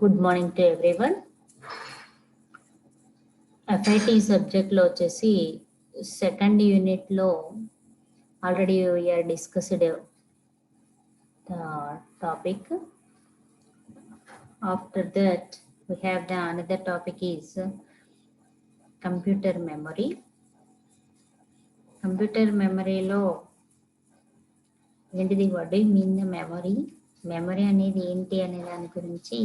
Good morning to everyone. FIT సబ్జెక్ట్లో వచ్చేసి second యూనిట్లో already we are discussed the topic. After that we have the another topic is computer memory. Computer మెమరీలో ఏంటిది, what do you mean the memory, memory అనేది ఏంటి అనే దాని గురించి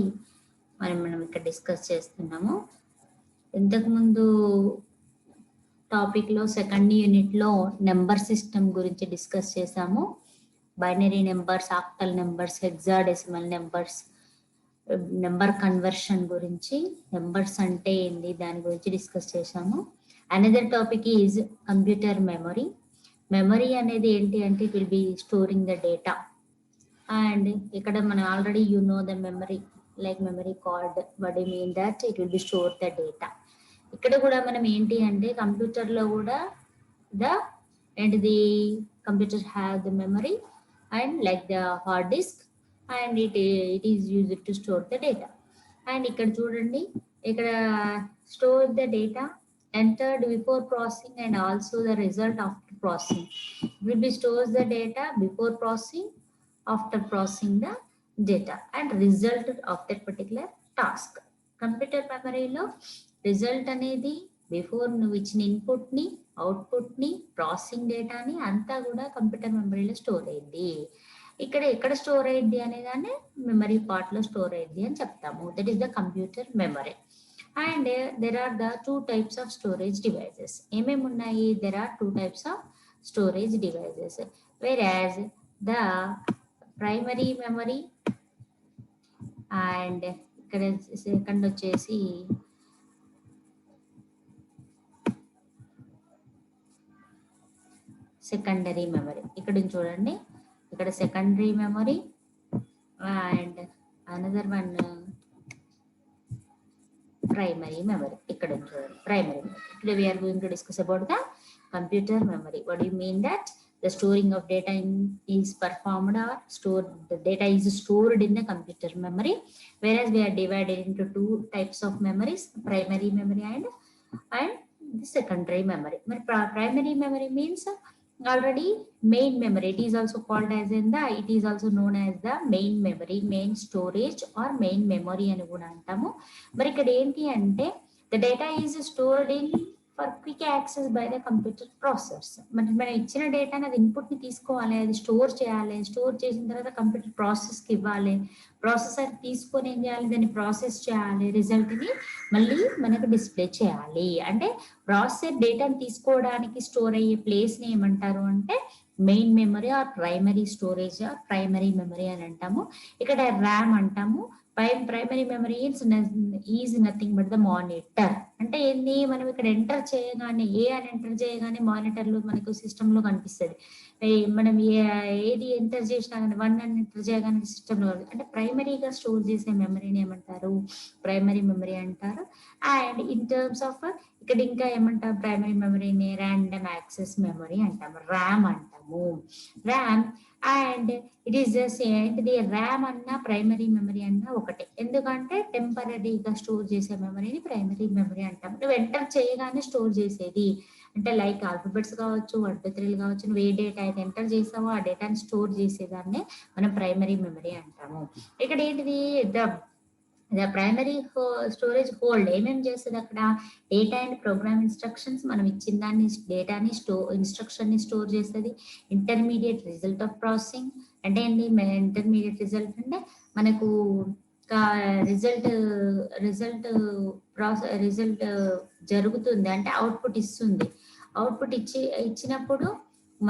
మనం ఇక్కడ డిస్కస్ చేస్తున్నాము. ఇంతకుముందు టాపిక్లో సెకండ్ యూనిట్లో నెంబర్ సిస్టమ్ గురించి డిస్కస్ చేసాము. Binary numbers, octal numbers, hexadecimal numbers, number conversion గురించి, నెంబర్స్ అంటే ఏంటి దాని గురించి డిస్కస్ చేసాము. Another topic is computer memory. Memory అనేది ఏంటి అంటే it will B storing the data. And ఇక్కడ మనం already you know the memory, like memory card, what you mean that it will be store the data. ఇక్కడ కూడా మనం ఏంటి అంటే కంప్యూటర్లో కూడా ఏంటిది, computer have the memory and like the hard disk and it is used to store the data. And ఇక్కడ చూడండి, ఇక్కడ store the data entered before processing and also the result after processing. It will be stores the data before processing, after processing the data and result of that particular task. Computer మెమరీలో result అనేది before నువ్వు ఇచ్చిన ఇన్పుట్ని, అవుట్పుట్ని, processing డేటాని అంతా కూడా computer మెమరీలో store అయ్యింది. ఇక్కడ ఎక్కడ స్టోర్ అయ్యింది అనేదాన్ని మెమరీ పార్ట్లో స్టోర్ అయ్యింది అని చెప్తాము. That is the computer memory. And there are the two types of storage devices. ఏమేమి ఉన్నాయి? There are two types of storage devices. Whereas the primary memory and ఇక్కడ సెకండ్ వచ్చేసి సెకండరీ మెమరీ. ఇక్కడ చూడండి, ఇక్కడ secondary memory and another one primary memory. ఇక్కడ చూడండి, primary memory. Today we are going to discuss about the computer memory. What do you mean that the storing of data is performed or stored, the data is stored in the computer memory, whereas we are divided into two types of memories, primary memory and the secondary memory. Primary memory means already main memory. It is also called as it is also known as the main memory, main storage or main memory అని కూడా అంటాము. మరి ఇక్కడ ఏంటి అంటే the data is stored in for quick access by the computer process. మరి మనం ఇచ్చిన డేటాని అది ఇన్పుట్ని తీసుకోవాలి, అది స్టోర్ చేయాలి, స్టోర్ చేసిన తర్వాత కంప్యూటర్ ప్రాసెస్కి ఇవ్వాలి, ప్రాసెసర్ తీసుకొని ఏం చేయాలి, దాన్ని ప్రాసెస్ చేయాలి, రిజల్ట్ని మళ్ళీ మనకు డిస్ప్లే చేయాలి. అంటే ప్రాసెసర్ డేటాని తీసుకోవడానికి స్టోర్ అయ్యే ప్లేస్ని ఏమంటారు అంటే main memory or primary storage are primary memory అని అంటాము. ఇక్కడ ర్యామ్ అంటాము. Primary memory is nothing but the monitor. అంటే ఏంది, మనం ఇక్కడ ఎంటర్ చేయగానే ఏ అని ఎంటర్ చేయగానే మానిటర్లో మనకు సిస్టంలో కనిపిస్తుంది. మనం ఏది ఎంటర్ చేసినా కానీ 1 అని ఎంటర్ చేయగానే సిస్టంలో, అంటే ప్రైమరీగా స్టోర్ చేసే మెమరీని ఏమంటారు, ప్రైమరీ మెమరీ అంటారు. అండ్ ఇన్ టర్మ్స్ ఆఫ్ ఇక్కడ ఇంకా ఏమంటారు, ప్రైమరీ మెమరీని ర్యాండమ్ యాక్సెస్ మెమరీ అంటాము, ర్యామ్ అంటాము. RAM and it is the same. ఇది ర్యామ్ అన్నా ప్రైమరీ మెమరీ అన్నా ఒకటే, ఎందుకంటే టెంపరీగా స్టోర్ చేసే మెమరీని ప్రైమరీ మెమరీ అంటాం. నువ్వు ఎంటర్ చేయగానే స్టోర్ చేసేది, అంటే లైక్ ఆల్ఫాబెట్స్ కావచ్చు, 1 2 3 కావచ్చు, నువ్వు ఏ డేటా అయితే ఎంటర్ చేసావో ఆ డేటాని స్టోర్ చేసేదాన్నే మనం ప్రైమరీ మెమరీ అంటాము. ఇక్కడ ఏంటిది, ద ప్రైమరీ స్టోరేజ్ హోల్డ్ ఏమేమి చేస్తుంది, అక్కడ డేటా అండ్ ప్రోగ్రామ్ ఇన్స్ట్రక్షన్స్, మనం ఇచ్చిన దాన్ని డేటాని ఇన్స్ట్రక్షన్ని స్టోర్ చేస్తుంది. ఇంటర్మీడియట్ రిజల్ట్ ఆఫ్ ప్రాసెసింగ్ అంటే ఏంటి, ఇంటర్మీడియట్ రిజల్ట్ అంటే మనకు రిజల్ట్ జరుగుతుంది అంటే అవుట్పుట్ ఇస్తుంది. అవుట్పుట్ ఇచ్చినప్పుడు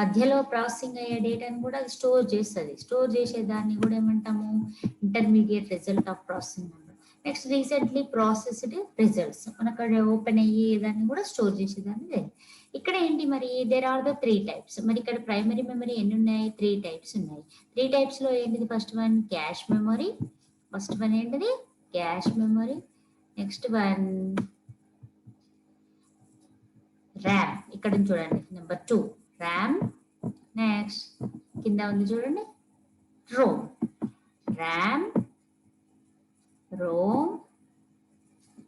మధ్యలో ప్రాసెసింగ్ అయ్యే డేటాని కూడా స్టోర్ చేస్తుంది. స్టోర్ చేసేదాన్ని కూడా ఏమంటాము, intermediate result of processing. Next recently processed results, మనకు ఓపెన్ అయ్యి దాన్ని కూడా స్టోర్ చేసేదాన్ని. ఇక్కడ ఏంటి మరి, దేర్ ఆర్ ద 3 టైప్స్. మరి ఇక్కడ ప్రైమరీ మెమరీ ఎన్ని ఉన్నాయి, 3 టైప్స్ ఉన్నాయి. 3 టైప్స్లో ఏంటిది, first one cache memory, first one ఏంటిది cache memory, next one RAM. ఇక్కడ చూడండి నెంబర్ 2 ర్యామ్, నెక్స్ట్ కింద ఉంది చూడండి ROM. RAM, ROM,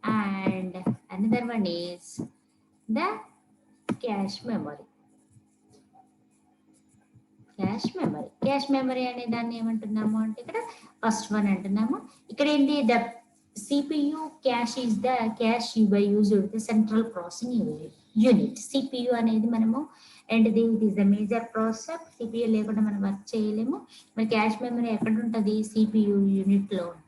and another one is the cache memory. Cache memory అనే దాన్ని ఏమంటున్నాము అంటే ఇక్కడ ఫస్ట్ వన్ అంటున్నాము. ఇక్కడ ఏంటి, the CPU cache is the cache used the central processing unit. CPU అనేది మనము and it is the major processor. CPU లేకుండా మనం వర్క్ చేయలేము. మరి క్యాష్ మెమరీ ఎక్కడ ఉంటుంది, CPU యూనిట్ లో ఉంటుంది.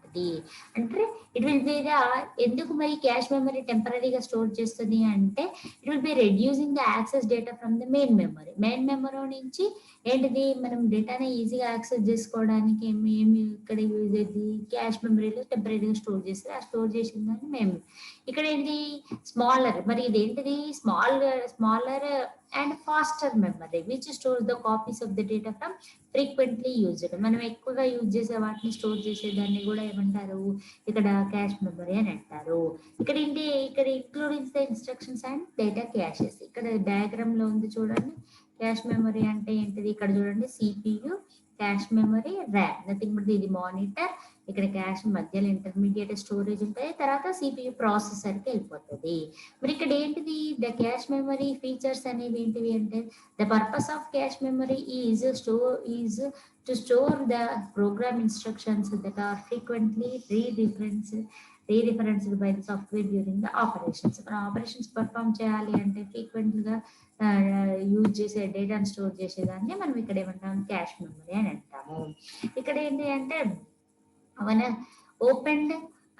అంటే ఇట్ విల్ బి ద, ఎందుకు మరి క్యాష్ మెమరీ టెంపరీగా స్టోర్ చేస్తుంది అంటే it will B reducing the access data from the main memory నుంచి ఏంటిది మనం డేటాని ఈజీగా యాక్సెస్ చేసుకోవడానికి ఏమి ఇక్కడ యూజ్ అయ్యింది, క్యాష్ మెమరీలో టెంపరీగా స్టోర్ చేస్తే ఆ స్టోర్ చేసిన దాన్ని మేము ఇక్కడ ఏంటి స్మాలర్, మరి ఇది ఏంటిది smaller and faster memory which stores the copies of the data from frequently used. మనం ఎక్కువగా యూజ్ చేసే వాటిని స్టోర్ చేసేదాన్ని కూడా ఏమంటారు ఇక్కడ క్యాష్ మెమరీ అని అంటారు. ఇక్కడ ఏంటి, ఇక్కడ including the instructions and data క్యాషెస్. ఇక్కడ డయాగ్రామ్ లో ఉంది చూడండి. క్యాష్ మెమరీ అంటే ఏంటిది, ఇక్కడ చూడండి CPU, cash memory, RAM, nothing but ఇది మానిటర్. ఇక్కడ క్యాష్ మధ్యలో ఇంటర్మీడియట్ స్టోరేజ్ ఉంటాయి, తర్వాత CPU ప్రాసెసర్ కి వెళ్ళిపోతుంది. మరి ఇక్కడ ఏంటిది ద క్యాష్ మెమరీ ఫీచర్స్ అనేవి ఏంటివి అంటే the purpose of cache memory is to store the program instructions that are frequently re-referenced by the software during the operations. మన ఆపరేషన్స్ పర్ఫామ్ చేయాలి అంటే ఫ్రీక్వెంట్ గా యూజ్ చేసే డేటాను స్టోర్ చేసేదాన్ని మనం ఇక్కడ ఏమంటాం క్యాష్ మెమరీ అని అంటాము. ఇక్కడ ఏంటి అంటే మన opened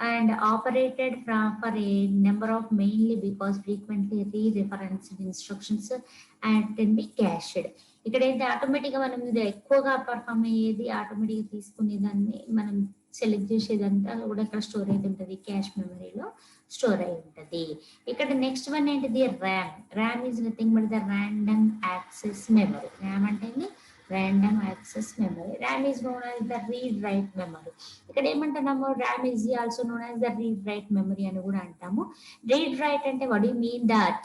and operated for a number of mainly because frequently re-referenced instructions and can be cached. ఇక్కడ ఏంటి ఆటోమేటిక్గా మనం ఇది ఎక్కువగా పర్ఫామ్ అయ్యేది ఆటోమేటిక్గా తీసుకునే దాన్ని మనం సెలెక్ట్ చేసేదంతా కూడా ఇక్కడ స్టోర్ అయి ఉంటుంది, క్యాష్ మెమరీలో స్టోర్ అయి ఉంటుంది. ఇక్కడ నెక్స్ట్ వన్ ఏంటిది RAM is nothing but the random access memory. RAM అంటే random access memory. RAM is known as the read write memory. ఇక్కడ ఏమంటున్నాము RAM is also known as the read write memory అని కూడా అంటాము. read write అంటే what do you mean that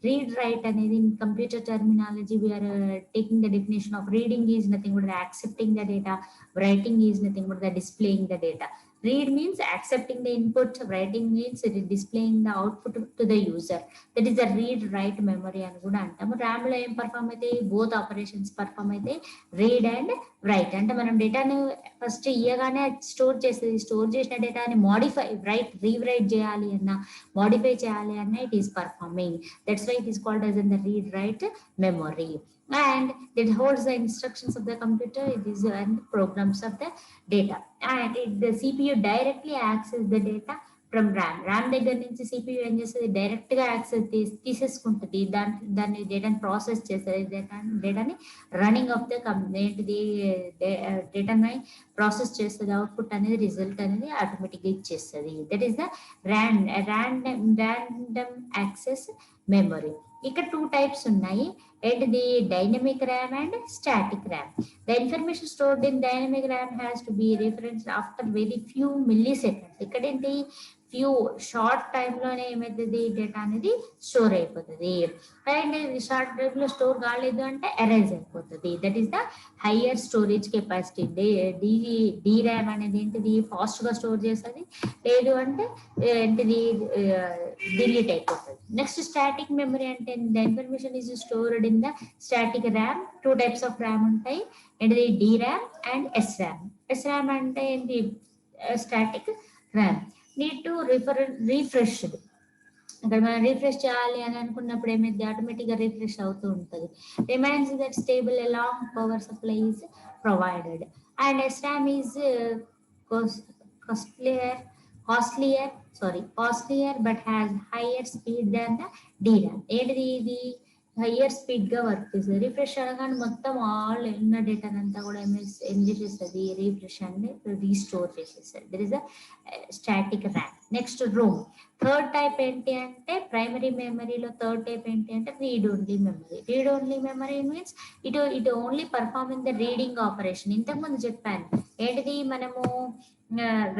read write అనేది in computer terminology we are taking the definition of reading is nothing but accepting the data, writing is nothing but the displaying the data. Read means accepting the input, writing means displaying the output to the user. That is the read write memory అని కూడా అంటాము. RAM లో ఏం perform అయితే both operations perform అయితే read and write. అంటే మనం డేటాను ఫస్ట్ ఇయ్యగానే స్టోర్ చేసేది, స్టోర్ చేసిన డేటాని మోడిఫై రీరైట్ చేయాలి అన్న, మోడిఫై చేయాలి అన్న it is performing. That's why it is called as in the read write memory. And it holds the instructions of the computer, it is and programs of the data, and the CPU directly access the data from RAM దగ్గర నుంచి CPU ఏం చేస్తుంది, direct గా access తీసేసుకుంటుంది, దాన్ని డేటాని process చేస్తుంది, డేటాని running of the ఏంటిది డేటాని ప్రాసెస్ చేస్తుంది, అవుట్పుట్ అనేది రిజల్ట్ అనేది ఆటోమేటిక్ గా ఇచ్చేస్తుంది. That is the random access memory. ఇక్కడ 2 types ఉన్నాయి, ఏంటిది dynamic RAM and static RAM. The information stored in dynamic RAM has to be referenced after very few milli seconds. ఇక్కడ ఏంటి ఫ్యూ షార్ట్ టైంలోనే ఏమవుతుంది డేటా అనేది స్టోర్ అయిపోతుంది. And short time లో స్టోర్ కాలేదు అంటే ఎరేజ్ అయిపోతుంది. That is the higher storage capacity. D RAM అనేది ఏంటిది ఫాస్ట్ గా స్టోర్ చేస్తుంది, లేదు అంటే ఏంటిది డిలీట్ అయిపోతుంది. నెక్స్ట్ స్టాటిక్ మెమరీ అంటే the information is stored in the static RAM. 2 types of RAM ఉంటాయి, ఏంటిది D RAM and S RAM. S RAM అంటే ఏంటి static RAM need to refreshed. ఇక్కడ మనం రిఫ్రెష్ చేయాలి అని అనుకున్నప్పుడు ఏమైంది ఆటోమేటిక్ గా రిఫ్రెష్ అవుతూ ఉంటుంది. Remains that stable along power supply is provided. And SRAM is costlier but has higher speed than the DRAM. ఏంటిది ఇది హయ్యర్ స్పీడ్ గా వర్క్ చేస్తుంది. రిఫ్రెష్ అనగానే మొత్తం ఆల్ ఉన్న డేటా అంతా కూడా ఏం చేసేస్తుంది, రిఫ్రెష్ అని రీస్టోర్ చేసేస్తుంది. That is the static RAM. Next ROM. Third type ఏంటి అంటే ప్రైమరీ మెమరీలో థర్డ్ టైప్ ఏంటి అంటే read only memory. Read only memory means it only performing the reading operation. ఇంతకుముందు చెప్పాను ఏంటిది మనము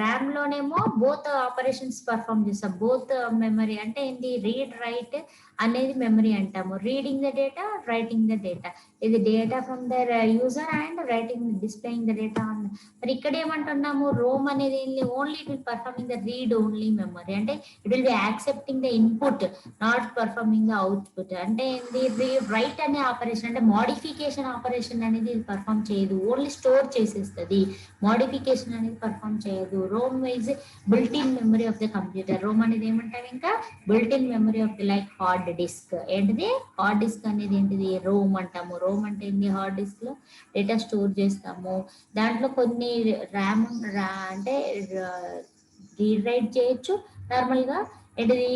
ర్యామ్ లోనేమో బోత్ ఆపరేషన్స్ పర్ఫామ్ చేస్తాం, బోత్ మెమరీ అంటే ఏంటి, రీడ్ రైట్ అనేది మెమరీ అంటాము, reading the data, writing the data, ఇది data from the user and writing displaying the data. మరి ఇక్కడ ఏమంటున్నాము, రోమ్ అనేది ఏంటి, only it will performing the read only memory, అంటే it will be accepting the input not performing the output. అంటే ఏంటి, write అనే ఆపరేషన్ అంటే మోడిఫికేషన్ ఆపరేషన్ అనేది పర్ఫామ్ చేయదు, ఓన్లీ స్టోర్ చేసేస్తుంది, మోడిఫికేషన్ అనేది పర్ఫామ్ చేయదు. ROM is built in memory of the computer. ROM అనేది ఏమంటారు, ఇంకా built in memory of the like hard disk. ఏంటిది హార్డ్ డిస్క్ అనేది ఏంటిది, రోమ్ అంటాము. రోమ్ అంటే ఏంటి, హార్డ్ డిస్క్ లో డేటా స్టోర్ చేస్తాము, దాంట్లో కొన్ని ర్యామ్ అంటే రీడ్ రైట్ చేయొచ్చు, నార్మల్ గా ఏంటిది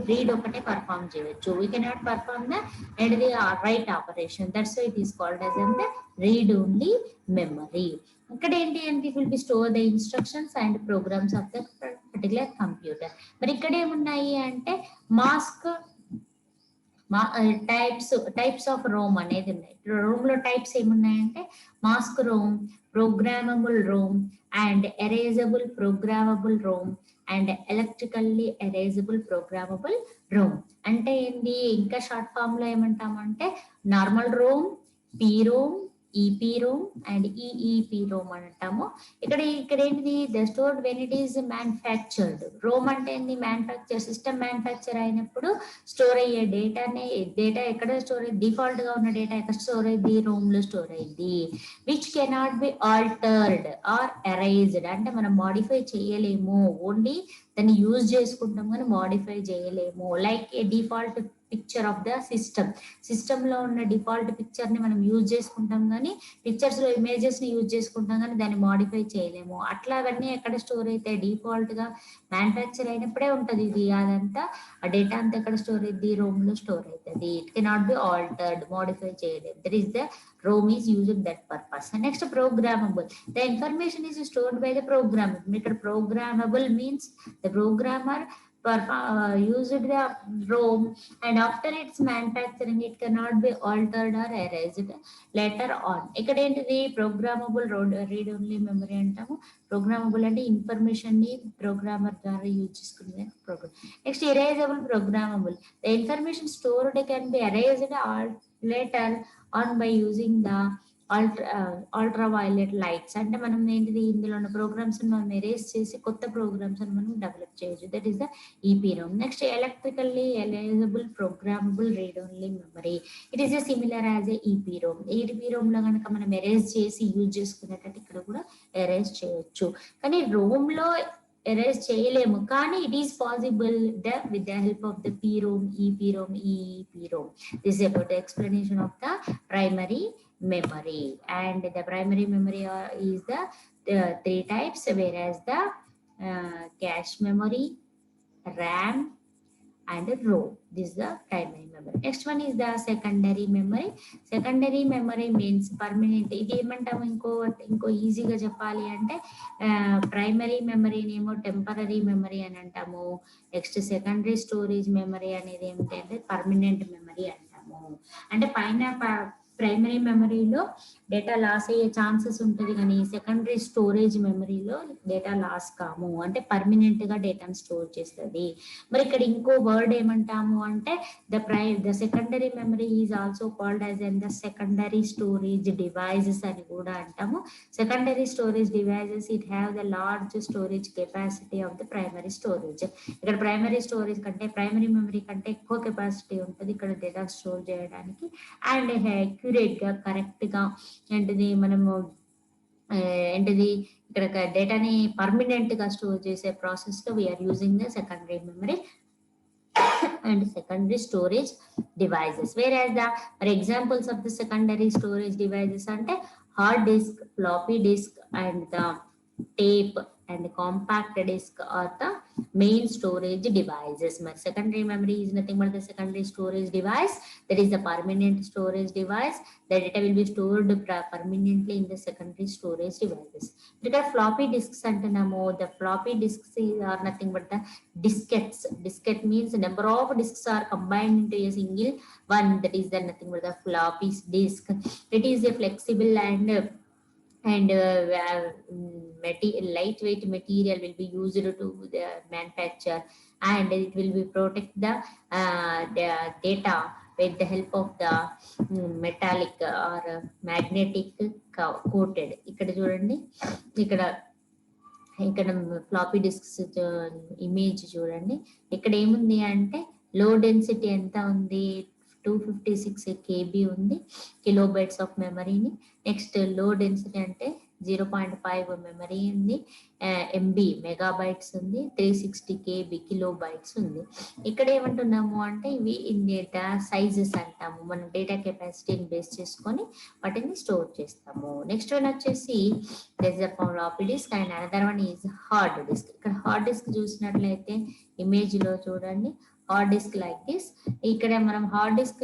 రీడ్ ఒకటే పర్ఫామ్ చేయొచ్చు. వీ కెనాట్ పర్ఫామ్ ద ఏంటిది write operation, that's why it is called as అంటే రీడ్ ఓన్లీ మెమరీ. ఇక్కడ ఏంటి అంటే it will be store the instructions and programs of the particular computer. మరి ఇక్కడ ఏమున్నాయి అంటే మాస్క్ టైప్స్ ఆఫ్ రోమ్ అనేది ఉన్నాయి. రోమ్ లో టైప్స్ ఏమున్నాయంటే mask ROM, programmable ROM and erasable programmable ROM and electrically erasable programmable ROM. అంటే ఏంది, ఇంకా షార్ట్ ఫామ్ లో ఏమంటామంటే normal ROM, P ROM, EP ROM and EEP ROM అంటాము. ఇక్కడ ఏంటిది, the stored when it is manufactured. ROM అంటే ఏంది, మ్యానుఫ్యాక్చర్ సిస్టమ్ మ్యానుఫ్యాక్చర్ అయినప్పుడు స్టోర్ అయ్యే డేటా ఎక్కడ స్టోర్ అయ్యి, డిఫాల్ట్ గా ఉన్న డేటా ఎక్కడ స్టోర్ అయ్యింది, రోమ్ లో స్టోర్ అయ్యింది. Which cannot be altered or erased, అంటే మనం మాడిఫై చేయలేము, ఓన్లీ దాన్ని యూజ్ చేసుకుంటాం కానీ మాడిఫై చేయలేము. Like A default picture of the system లో ఉన్న డిఫాల్ట్ పిక్చర్ ని మనం యూజ్ చేసుకుంటాం కానీ పిక్చర్స్ లో ఇమేజెస్ ని యూజ్ చేసుకుంటాం కానీ దాన్ని మాడిఫై చేయలేము. అట్లా అవన్నీ ఎక్కడ స్టోర్ అయితే, డిఫాల్ట్ గా మ్యానుఫ్యాక్చర్ అయినప్పుడే ఉంటది ఇది, అదంతా ఆ డేటా అంతా ఎక్కడ స్టోర్ అయింది, రోమ్ లో స్టోర్ అవుతుంది. It cannot be altered, modify చేయలేదు. That is the ROM is used that purpose. Next programmable, the information is stored by the programmer. ఇక్కడ programmable means the programmer used the ROM and after its manufacturing it cannot be altered or erased later on. ఇక్కడ ఏంటిది, programmable read only memory అంటాము. Programmable అంటే information ని programmer ద్వారా use చేసుకునే program. Next erasable programmable, the information stored can be erased later on by using the ultra violet lights. అంటే మనం ఏంటిది, ఇందులో ఉన్న ప్రోగ్రామ్స్ మనం ఎరేజ్ చేసి కొత్త ప్రోగ్రామ్స్ మనం డెవలప్ చేయొచ్చు. That is the EPROM. Next electrically erasable programmable read only memory, it is similar as a EPROM. EP Rome లో కనుక మనం ఎరేజ్ చేసి యూజ్ చేసుకునేటట్టు ఇక్కడ కూడా ఎరేజ్ చేయొచ్చు, కానీ రోమ్ లో ఎరేజ్ చేయలేము, కానీ it is possible with the help of the P ROM, EP ROM, EEP ROM. This about the explanation of the primary memory. And the primary memory is the three types, whereas the cache memory, RAM and ROM, this is the primary memory. Next one is the secondary memory. Secondary memory means permanent. ఇది ఏమంటాము, ఇంకో ఈజీగా చెప్పాలి అంటే primary memory నేమో temporary memory అని అంటాము. Next secondary storage memory అనేది ఏమిటంటే పర్మనెంట్ మెమరీ అంటాము. అంటే పైన ప్రైమరీ మెమరీలో డేటా లాస్ అయ్యే ఛాన్సెస్ ఉంటుంది, కానీ సెకండరీ స్టోరేజ్ మెమరీలో డేటా లాస్ కాము, అంటే పర్మనెంట్ గా డేటాను స్టోర్ చేస్తుంది. మరి ఇక్కడ ఇంకో వర్డ్ ఏమంటాము అంటే the secondary memory is also called as and the secondary storage devices అని కూడా అంటాము. Secondary storage devices it have the large storage capacity of the primary storage. ఇక్కడ ప్రైమరీ స్టోరేజ్ కంటే ప్రైమరీ మెమరీ కంటే ఎక్కువ కెపాసిటీ ఉంటుంది ఇక్కడ డేటా స్టోర్ చేయడానికి. అండ్ అక్యురేట్ గా, కరెక్ట్ గా ఏంటిది మనము ఏంటిది ఇక్కడ డేటాని పర్మనెంట్ గా స్టోర్ చేసే ప్రాసెస్ లో we are using the secondary memory and secondary storage devices. Whereas the examples of the secondary storage devices ante hard disk, floppy disk and the tape and compact disk are the main storage devices. My secondary memory is nothing but the secondary storage device, that is the permanent storage device. The data will be stored permanently in the secondary storage devices. Because floppy disks antanamo, the floppy disks are nothing but the diskettes. Diskette means the number of disks are combined into a single one, that is the nothing but the floppy disk. It is a flexible and and lightweight material will be used to the manufacture, and it will be protect the data with the help of the metallic or magnetic coated. ఇక్కడ చూడండి, ఇక్కడ ఇక్కడ floppy discs image చూడండి. ఇక్కడ ఏముంది అంటే low density ఎంత ఉంది, 256 KB ఉంది కిలోబైట్స్ ఆఫ్ మెమరీని. నెక్స్ట్ లో డెన్సిటీ అంటే 0.5 మెమరీ ఉంది, ఎంబీ మెగాబైట్స్ ఉంది, 360 KB కిలోబైట్స్ ఉంది. ఇక్కడ ఏమంటున్నాము అంటే ఇవి ఇన్ డేటా సైజెస్ అంటాము, మన డేటా కెపాసిటీని బేస్ చేసుకొని వాటిని స్టోర్ చేస్తాము. నెక్స్ట్ వన్ వచ్చేసి floppy disk and another one is hard disk. ఇక్కడ హార్డ్ డిస్క్ చూసినట్లయితే ఇమేజ్ లో చూడండి, హార్డ్ డిస్క్ లైక్ దిస్. ఇక్కడ మనం హార్డ్ డిస్క్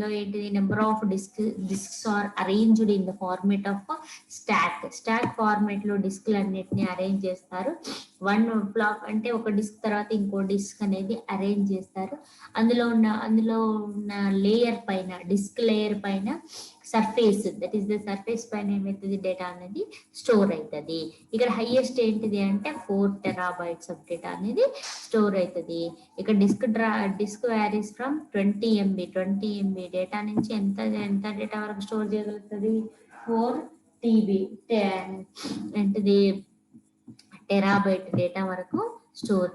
లో ఏంటిది, number of disks are arranged in the format of stack format లో డిస్క్లు అన్నిటిని అరేంజ్ చేస్తారు. వన్ బ్లాక్ అంటే ఒక డిస్క్ తర్వాత ఇంకో డిస్క్ అనేది అరేంజ్ చేస్తారు. అందులో ఉన్న లేయర్ పైన, డిస్క్ లేయర్ పైన surface, that is the surface పైన ఏమవుతుంది, డేటా అనేది స్టోర్ అవుతుంది. ఇక్కడ హైయెస్ట్ ఏంటిది అంటే 4 TB ఆఫ్ డేటా అనేది స్టోర్ అవుతుంది. ఇక్కడ disk varies from 20 MB data నుంచి ఎంత డేటా వరకు స్టోర్ చేయగలుగుతుంది, 4 TB ఏంటిది టెరాబైట్ డేటా వరకు స్టోర్